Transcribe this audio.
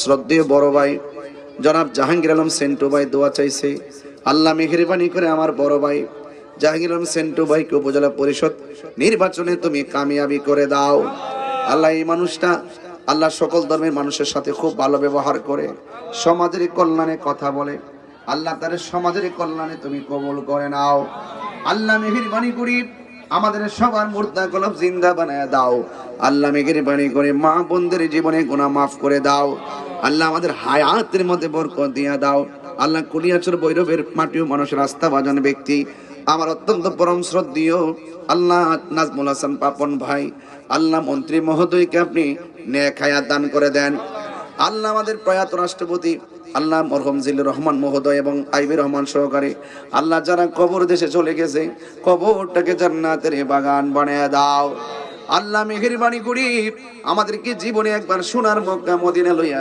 শ্রদ্ধেয় বড় ভাই জনাব জাহাঙ্গীর আলম সেন্টু ভাই দোয়া চাইছে। আল্লাহ মেহেরবানি করে আমার বড় ভাই জাহাঙ্গীর আলম সেন্টু ভাইকে উপজেলা পরিষদ নির্বাচনে তুমি কামিয়াবি করে দাও। আল্লাহ এই মানুষটা আল্লাহ সকল ধর্মের মানুষের সাথে খুব ভালো ব্যবহার করে, সমাজের কল্যাণে কথা বলে। আল্লাহ তার সমাজের কল্যাণে তুমি কবুল করে নাও। আল্লাহ মেহেরবানি করি আমাদের সবার মুর্দা কলব জিন্দা বানায় দাও। আল্লাহ মেহেরবানি করে মা বোনদের জীবনে গুনাহ মাফ করে দাও। আল্লাহ আমাদের হায়াতের মধ্যে বরকত দিয়া দাও। আল্লাহ কুলিয়াচর বৈরবের মাটিও মানুষের আস্থা ভাজন ব্যক্তি আমার অত্যন্ত পরম শ্রদ্ধেয় আল্লাহ নাজমুল হাসান পাপন ভাই, আল্লাহ মন্ত্রী মহোদয়কে আপনি নেক হায়াত দান করে দেন। আল্লাহ আমাদের প্রয়াত রাষ্ট্রপতি আল্লাহ মরহুম জিল্লুর রহমান মহোদয় এবং আইবির রহমান সহকারী আল্লাহ যারা কবর দেশে চলে গেছে কবরটাকে জান্নাতের বাগান বানিয়ে দাও। আল্লাহ মেহেরবানি করি আমাদেরকে জীবনে একবার সোনার মক্কা মদিনা লইয়া